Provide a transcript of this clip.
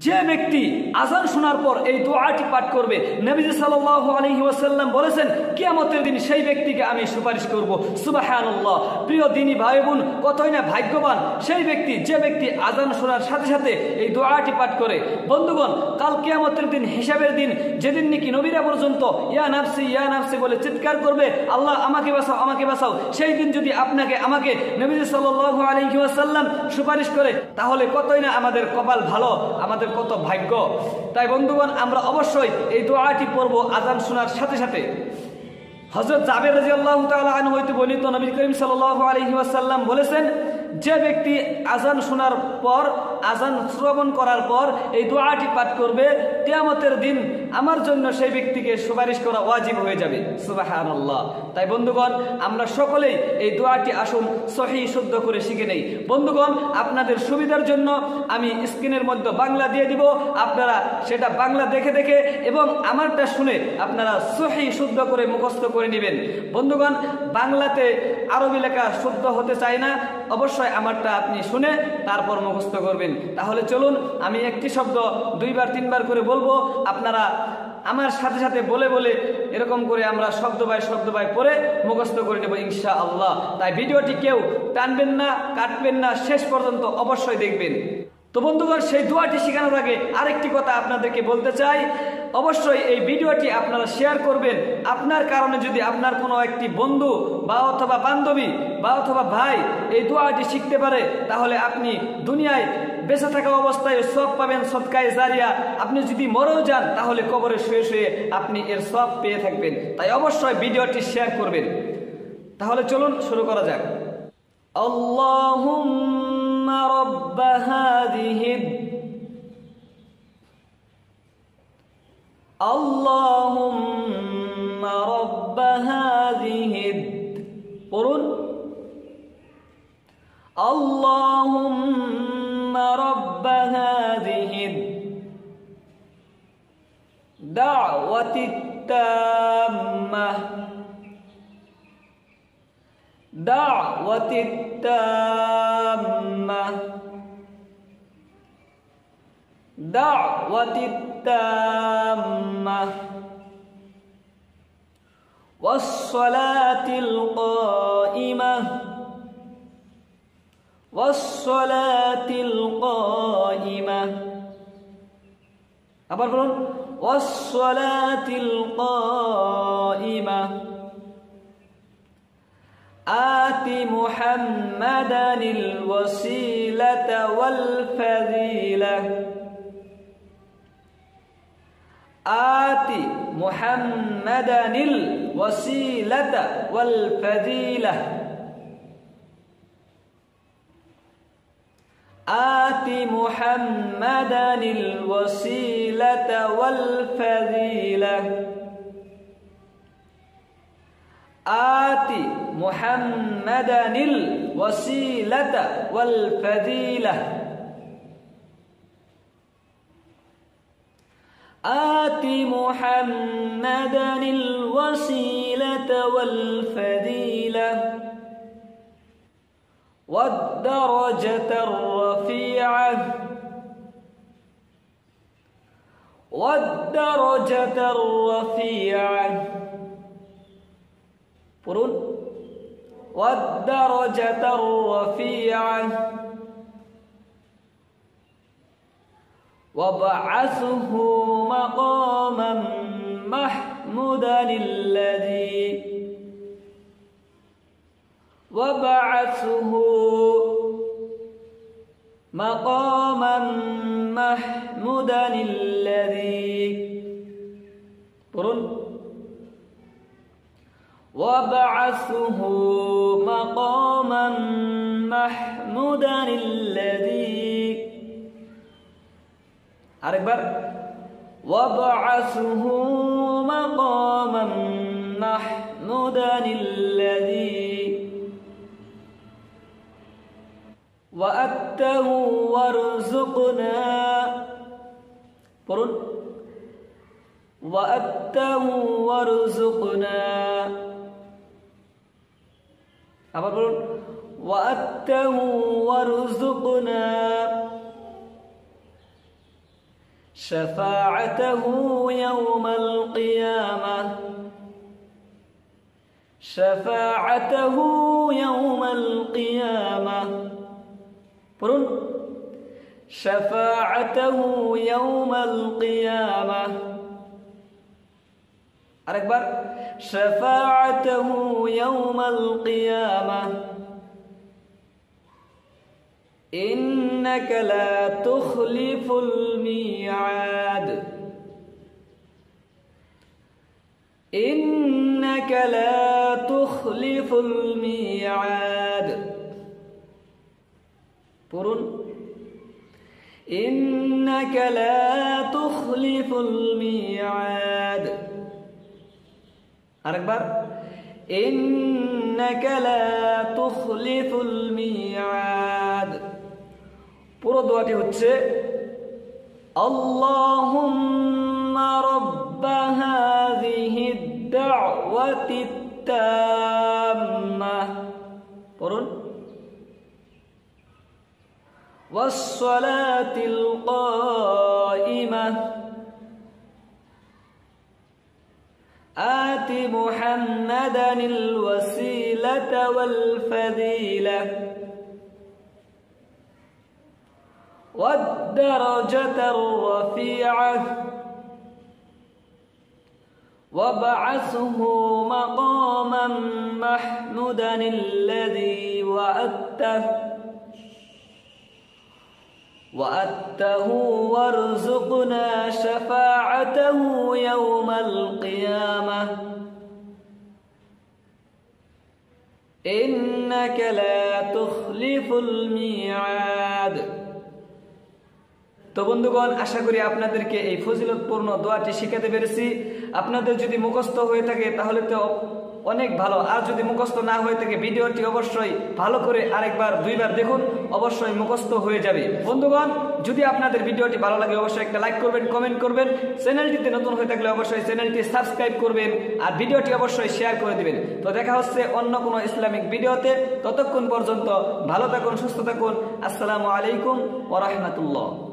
যে ব্যক্তি আযান শোনার পর এই দোয়াটি পাঠ করবে, নবীজি সাল্লাল্লাহু আলাইহি ওয়াসাল্লাম বলেছেন কিয়ামতের দিন সেই ব্যক্তিকে আমি সুপারিশ করব। সুবহানাল্লাহ। প্রিয় দিনী ভাই বোন, কতই না ভাগ্যবান সেই ব্যক্তি যে ব্যক্তি আযান শোনার সাথে সাথে এই দোয়াটি পাঠ করে। বন্ধুগণ, কাল কিয়ামতের দিন, হিসাবের দিন, যেদিন নাকি নবীরা পর্যন্ত ইয়া নাফসি বলে চিৎকার করবে, আল্লাহ আমাকে বাঁচাও, আমাকে বাঁচাও, সেই দিন যদি আপনাকে আমাকে নবীজি সাল্লাল্লাহু আলাইহি ওয়াসাল্লাম সুপারিশ করে, তাহলে কতই না আমাদের কপাল ভালো, আমাদের কত ভাগ্য। তাই বন্ধুগণ, আমরা অবশ্যই এই দোয়াটি পড়ব আযান শোনার সাথে সাথে। হযরত জাবের রাদিয়াল্লাহু তাআলা আনহু হইতে বর্ণিত, নবী করিম সাল্লাল্লাহু আলাইহি ওয়াসাল্লাম বলেছেন, যে ব্যক্তি আযান শোনার পর, আযান শ্রবণ করার পর এই দোয়াটি পাঠ করবে, কিয়ামতের দিন আমার জন্য সেই ব্যক্তিকে সুপারিশ করা ওয়াজিব হয়ে যাবে। সুবহানাল্লাহ। তাই বন্ধুগণ, আমরা সকলেই এই দোয়াটি আসুন সহিহ শুদ্ধ করে শিখে নেই। বন্ধুগণ, আপনাদের সুবিধার জন্য আমি স্ক্রিনের মধ্যে বাংলা দিয়ে দিব, আপনারা সেটা বাংলা দেখে দেখে এবং আমারটা শুনে আপনারা সহিহ শুদ্ধ করে মুখস্থ করে নেবেন। বন্ধুগণ, বাংলাতে আরবি লেখা শুদ্ধ হতে চায় না, অবশ্যই আমারটা আপনি শুনে তারপর মুখস্থ করবেন। তাহলে চলুন, আমি একটি শব্দ 2বার 3বার করে বলবো, আপনারা আমার সাথে সাথে বলে বলে এরকম করে আমরা শব্দ বাই পড়ে মুখস্থ করে নেব ইনশাআল্লাহ। তাই ভিডিওটি কেউ টানবেন না, কাটবেন না, শেষ পর্যন্ত অবশ্যই দেখবেন। তো বন্ধুগণ, সেই দোয়াটি শেখানোর আগে আরেকটি কথা আপনাদেরকে বলতে চাই, অবশ্যই এই ভিডিওটি আপনারা শেয়ার করবেন। আপনার কারণে যদি আপনার কোনো একটি বন্ধু বা অথবা বান্ধবী বা অথবা ভাই এই দোয়াটি শিখতে পারে, তাহলে আপনি দুনিয়ায় বেঁচে থাকা অবস্থায় সওয়াব পাবেন, সদকায়ে জারিয়া। আপনি যদি মরেও যান, তাহলে কবরে শুয়ে শুয়ে আপনি এর সওয়াব পেয়ে থাকবেন। তাই অবশ্যই ভিডিওটি শেয়ার করবেন। তাহলে চলুন শুরু করা যাক। আল্লাহুম্মা রাব্ব হাযিহি আল্লাহুম্মা রাব্ব হাযিহি, পড়ুন আল্লাহুম্মা রাব্ব হাযিহি দাওয়াতিত তাম্মাহ দাওয়াতিত তাম্মাহ দাওয়াতিত তাম্মাহ ওয়াস-সালাতিল কাইমাহ ওয়াস-সালাতিল কাইমাহ। আবার বলুন, ওয়াস-সালাতিল কাইমাহ। আতি মুহাম্মাদানিল ওয়াসিলাতা ওয়াল ফাযিলাহ আতি মুহাম্মাদানিল ওয়াসিলাতা ওয়াল ফাযিলাহ আতি মুহাম্মাদানিল ওয়াসিলাতা ওয়াল ফাযিলাহ আতি মুহাম্মাদানিল ওয়াসিলাতা ওয়াল ফাযিলাহ আতি মুহাম্মাদানিল ওয়াসিলাতা ওয়াল ফাযিলাহ ওয়াদ-দারাজাতার রাফিআহ ওয়াদ-দারাজাতার রাফিআহ। পড়ুন, ওয়াদ-দারাজাতার রাফিআহ ওয়াবআসহু মাকামান মাহমুদান আল্লাযী وابعثه مقاما محمودا الذي وابعثه مقاما محمودا الذي আরেকবার وابعثه مقاما محمودا الذي وأته وارزقنا পড়ুন وأته وارزقنا আবার বলুন وأته وارزقنا شفاعته يوم القيامة شفاعته يوم القيامة পড়ুন شفاعته يوم القيامة আরেকবার شفاعته يوم القيامة إنك لا تخلف الميعاد إنك لا تخلف الميعاد পড়ুন إنك لا تخلف الميعاد আরেকবার إنك لا تخلف الميعاد পুরো দোয়াটি হচ্ছে আল্লাহুম্মা রব্ব হাযিহি দাওয়াতি তাম্মাহ পড়ুন ওয়াস-সালাতিল কাইমাহ آت محمدا الوسيلة والفضيلة والدرجة الرفيعة وابعثه مقاما محمودا الذي وأته وارزقنا شفاعته يوم القيامة إنك لا تخلف الميعاد তো বন্ধুগণ আশা করি আপনাদেরকে এই ফজিলতপূর্ণ দোয়াটি শিখাতে পেরেছি আপনাদের যদি মুখস্থ হয়ে থাকে তাহলে তো অনেক ভালো আর যদি মুখস্থ না হয়ে থাকে ভিডিওটি অবশ্যই ভালো করে আরেকবার দুইবার দেখুন অবশ্যই মুখস্থ হয়ে যাবে বন্ধুগণ যদি আপনাদের ভিডিওটি ভালো লাগে অবশ্যই একটা লাইক করবেন কমেন্ট করবেন চ্যানেলটিতে নতুন হয়ে থাকলে অবশ্যই চ্যানেলটি সাবস্ক্রাইব করবেন আর ভিডিওটি অবশ্যই শেয়ার করে দিবেন তো দেখা হচ্ছে অন্য কোনো ইসলামিক ভিডিওতে ততক্ষণ পর্যন্ত ভালো থাকুন সুস্থ থাকুন আসসালামু আলাইকুম ওয়া রাহমাতুল্লাহ